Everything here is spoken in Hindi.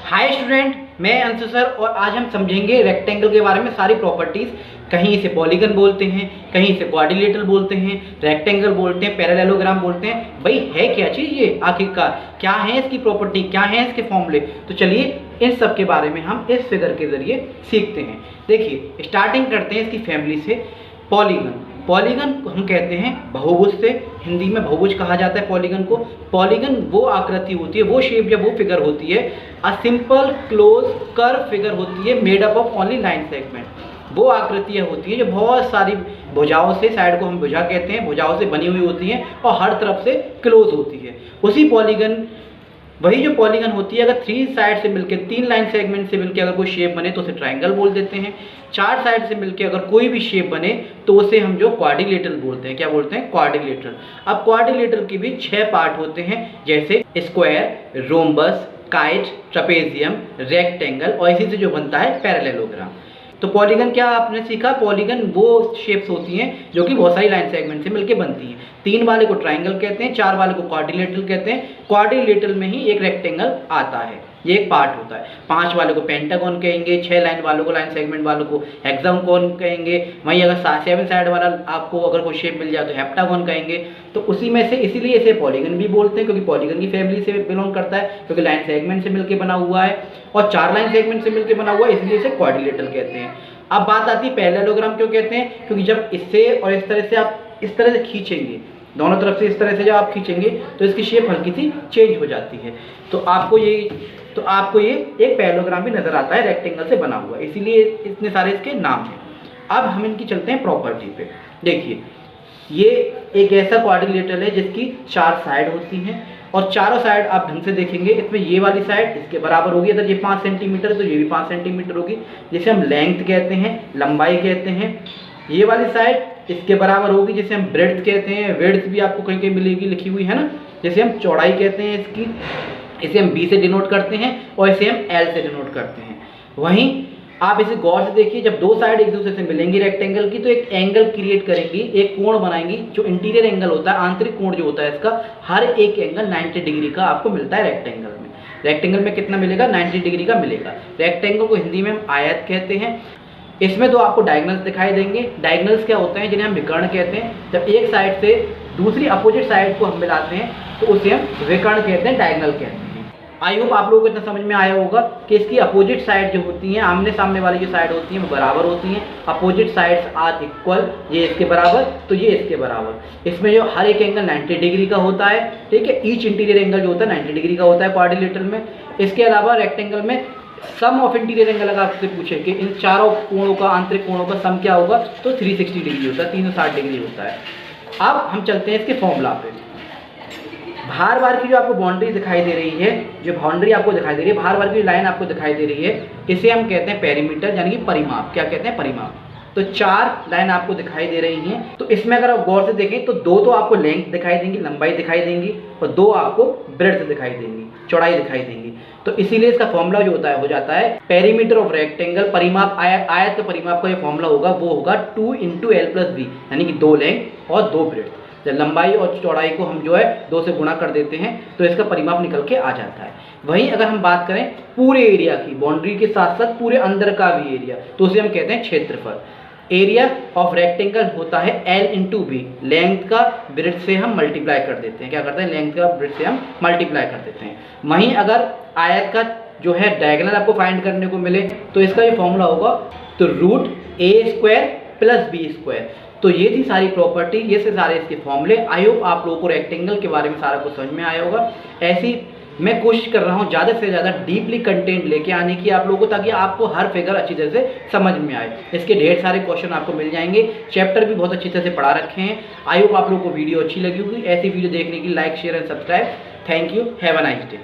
हाय स्टूडेंट, मैं अंशु सर और आज हम समझेंगे रेक्टेंगल के बारे में सारी प्रॉपर्टीज। कहीं इसे पॉलीगन बोलते हैं, कहीं इसे क्वाड्रिलेटरल बोलते हैं, रेक्टेंगल बोलते हैं, पैरेललोग्राम बोलते हैं। भाई है क्या चीज़ ये आखिरकार, क्या है इसकी प्रॉपर्टी, क्या है इसके फॉर्मूले। तो चलिए इन सब के बारे में हम इस फिगर के जरिए सीखते हैं। देखिए स्टार्टिंग करते हैं इसकी फैमिली से। पॉलीगन, पॉलीगन को हम कहते हैं बहुभुज से, हिंदी में बहुभुज कहा जाता है पॉलीगन को। पॉलीगन वो आकृति होती है, वो शेप या वो फिगर होती है, a simple close curve figure होती है made up of only 9 segment. वो आकृतियाँ होती हैं जो बहुत सारी भुजाओं से, साइड को हम भुजा कहते हैं, भुजाओं से बनी हुई होती हैं और हर तरफ से क्लोज होती है। उसी पॉलीगन, वही जो पॉलीगन होती है, अगर 3 साइड से मिलकर 3 लाइन सेगमेंट से मिलकर अगर कोई शेप बने तो उसे ट्रायंगल बोल देते हैं। 4 साइड से मिलकर अगर कोई भी शेप बने तो उसे हम जो क्वाड्रिलेटरल बोलते हैं। क्या बोलते हैं? क्वाड्रिलेटरल। अब क्वाड्रिलेटरल के भी 6 पार्ट होते हैं, जैसे square, rhombus, kite, trapezium, rectangle और इसी से जो बनता है पैरेललोग्राम। तो पॉलीगन क्या आपने सीखा? पॉलीगन वो शेप्स होती हैं जो कि बहुत सारी लाइन सेगमेंट से मिलकर बनती हैं। 3 वाले को ट्रायंगल कहते हैं, 4 वाले को क्वाड्रिलेटरल कहते हैं। क्वाड्रिलेटरल में ही एक रेक्टेंगल आता है, ये एक पार्ट होता है। 5 वाले को पेंटागन कहेंगे, 6 लाइन वालों को, लाइन सेगमेंट वालों को हेक्सागोन कहेंगे। वहीं अगर 7 साइड वाला आपको अगर कोई शेप मिल जाए तो हेप्टागन कहेंगे। तो उसी में से इसीलिए इसे पॉलीगन भी बोलते हैं, क्योंकि पॉलीगन की फैमिली से बिलोंग करता है, क्योंकि लाइन सेगमेंट से मिलकर बना हुआ है और 4 लाइन सेगमेंट से मिलकर बना हुआ है, इसलिए इसे क्वाड्रिलेटरल कहते हैं। अब बात आती है पैरेललोग्राम क्यों कहते हैं, क्योंकि जब इससे और इस तरह से आप इस तरह से खींचेंगे, दोनों तरफ से इस तरह से जब आप खींचेंगे तो इसकी शेप हल्की सी चेंज हो जाती है। तो आपको ये एक पैरेललोग्राम भी नजर आता है रेक्टेंगल से बना हुआ, इसीलिए इतने सारे इसके नाम हैं। अब हम इनकी चलते हैं प्रॉपर्टी पे। देखिए ये एक ऐसा क्वाड्रिलेटरल है जिसकी 4 साइड होती हैं और चारों साइड आप ढंग से देखेंगे, इसमें ये वाली साइड इसके बराबर होगी। अगर ये 5 सेंटीमीटर है तो ये भी 5 सेंटीमीटर होगी, जिसे हम लेंथ कहते हैं, लंबाई कहते हैं। ये वाली साइड इसके बराबर होगी, जिसे हम ब्रेड्थ कहते हैं। विड्थ भी आपको कहीं कहीं मिलेगी, लिखी हुई है ना, जिसे हम चौड़ाई कहते हैं इसकी। इसे हम b से डिनोट करते हैं और इसे हम l से डिनोट करते हैं। वहीं आप इसे गौर से देखिए, जब 2 साइड एक दूसरे से मिलेंगी रेक्टेंगल की तो एक एंगल क्रिएट करेंगी, एक कोण बनाएंगी। जो इंटीरियर एंगल होता है, आंतरिक कोण जो होता है इसका, हर एक एंगल 90 डिग्री का आपको मिलता है रेक्टेंगल में। रेक्टेंगल में कितना मिलेगा? 90 डिग्री का मिलेगा। रेक्टेंगल को हिंदी में हम आयत कहते हैं। इसमें तो आपको डायगोनल्स दिखाई देंगे। डायगोनल्स क्या होते हैं? जिन्हें हम विकर्ण कहते हैं। जब एक साइड से दूसरी अपोजिट साइड को हम मिलाते हैं तो उसे हम विकर्ण कहते हैं, डायगोनल कहते हैं। आई होप आप लोगों को इतना समझ में आया होगा कि इसकी अपोजिट साइड जो होती हैं, आमने सामने वाली जो साइड होती हैं वो बराबर होती हैं। अपोजिट साइड्स आर इक्वल, ये इसके बराबर तो ये इसके बराबर। इसमें जो हर एक एंगल 90 डिग्री का होता है, ठीक है। ईच इंटीरियर एंगल जो होता है 90 डिग्री का होता है क्वाड्रिलेटरल में। इसके अलावा रेक्टेंगल में सम ऑफ इंटीरियर एंगल अगर आपसे पूछे कि इन चारों कोणों का, आंतरिक कोणों का सम क्या होगा, तो 360 डिग्री होता है, 360 डिग्री होता है। अब हम चलते हैं इसके फॉर्मूला पे। बाहर बार की जो आपको बाउंड्री दिखाई दे रही है, जो बाउंड्री आपको दिखाई दे रही है, बाहर बार की लाइन आपको दिखाई दे रही है, इसे हम कहते हैं पेरीमीटर, यानी कि परिमाप। क्या कहते हैं? परिमाप। तो 4 लाइन आपको दिखाई दे रही हैं। तो इसमें अगर आप गौर से देखें तो 2 तो आपको लेंथ दिखाई देंगी, लंबाई दिखाई देंगी, और 2 आपको ब्रेड्थ दिखाई देंगी, चौड़ाई दिखाई देंगी। तो इसीलिए इसका फॉर्मूला जो होता है हो जाता है पेरीमीटर ऑफ रेक्टेंगल, परिमाप, आयत के परिमाप का जो फॉर्मूला होगा वो होगा 2 × l + b, यानी कि 2 लेंथ और 2 ब्रेड्थ। जब लंबाई और चौड़ाई को हम जो है 2 से गुणा कर देते हैं तो इसका परिमाप निकल के आ जाता है। वहीं अगर हम बात करें पूरे एरिया की, बाउंड्री के साथ साथ पूरे अंदर का भी एरिया, तो उसे हम कहते हैं क्षेत्रफल। एरिया ऑफ रेक्टेंगल होता है l × b, लेंथ का ब्रेड्थ से हम मल्टीप्लाई कर देते हैं। क्या करते हैं? लेंथ का ब्रेड्थ से हम मल्टीप्लाई कर देते हैं। वहीं अगर आयत का जो है डायगोनल आपको फाइंड करने को मिले तो इसका ये फॉर्मूला होगा तो √a² + b²। तो ये थी सारी प्रॉपर्टी, ये से सारे इसके फॉर्मूले। आई होप आप लोगों को रेक्टेंगल के बारे में सारा कुछ समझ में आया होगा। ऐसी मैं कोशिश कर रहा हूँ ज़्यादा से ज़्यादा डीपली कंटेंट लेके आने की आप लोगों को, ताकि आपको हर फिगर अच्छी तरह से समझ में आए। इसके ढेर सारे क्वेश्चन आपको मिल जाएंगे, चैप्टर भी बहुत अच्छी तरह से पढ़ा रखे हैं। आई होप आप लोगों को वीडियो अच्छी लगी होगी। ऐसी वीडियो देखने की like, share and subscribe. Thank you, have a nice day.